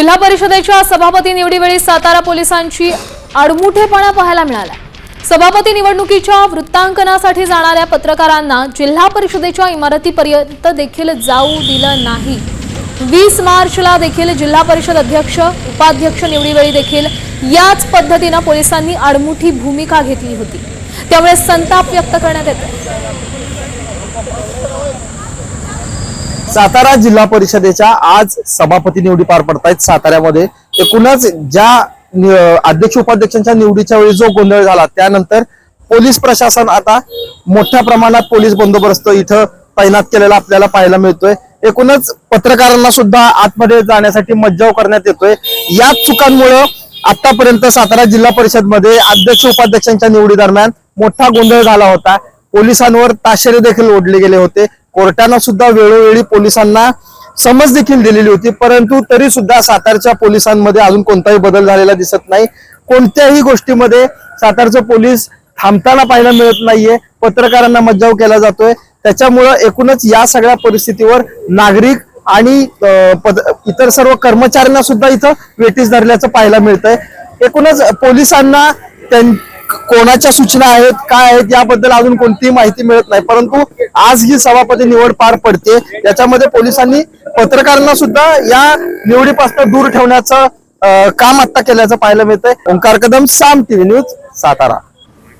जिल्हा परिषदेच्या सभापती निवडीवेळी सातारा पोलिसांची आडमुठेपणा पाहायला मिळाला। सभापती निवडणुकीच्या वृत्तांकनासाठी जाणाऱ्या पत्रकारांना जिल्हा परिषदेच्या इमारतीपर्यंत देखील जाऊ दिलं नाही। 20 मार्चला देखील जिल्हा परिषद अध्यक्ष उपाध्यक्ष निवडीवेळी देखील याच पद्धतीने पोलिसांनी आडमुठी भूमिका घेतली होती। त्यामुळे संताप व्यक्त करण्यात येतो। सातारा जिल्हा परिषदेच्या आज सभापती निवडी पार पडतायत। साताऱ्यामध्ये एकूणच ज्या अध्यक्ष उपाध्यक्षांच्या निवडीच्या वेळी जो गोंधळ झाला त्यानंतर पोलीस प्रशासन आता मोठ्या प्रमाणात पोलीस बंदोबस्त इथं तैनात केलेला आपल्याला पाहायला मिळतोय। एकूणच पत्रकारांना सुद्धा आतमध्ये जाण्यासाठी मज्जाव करण्यात येतोय। या चुकांमुळे आतापर्यंत सातारा जिल्हा परिषद मध्ये अध्यक्ष उपाध्यक्षांच्या निवडी दरम्यान मोठा गोंधळ झाला होता। पोलिसांवर ताशेरे देखील ओढले गेले होते। कोर्टानं सुद्धा वेळोवेळी पोलिसांना समज देखील दिलेली होती, परंतु तरी सुद्धा सातारच्या पोलिसांमध्ये अजून कोणताही बदल झालेला दिसत नाही। कोणत्याही गोष्टीमध्ये सातारचे पोलीस थांबताना पाहायला मिळत नाहीये। पत्रकारांना मज्जाव केला जातोय। त्याच्यामुळे एकूणच या सगळ्या परिस्थितीवर नागरिक आणि इतर सर्व कर्मचाऱ्यांना सुद्धा इथं वेठीस धरल्याचं पाहायला मिळतंय। एकूणच पोलिसांना कोणाच्या सूचना आहेत काय आहेत याबद्दल अजून कोणतीही माहिती मिळत नाही, परंतु आज ही सभापती निवड पार पडते त्याच्यामध्ये पोलिसांनी पत्रकारांना सुद्धा या निवडीपासून दूर ठेवण्याचं काम आता केल्याचं पाहायला मिळतंय। ओंकार कदम, साम टीव्ही न्यूज, सातारा।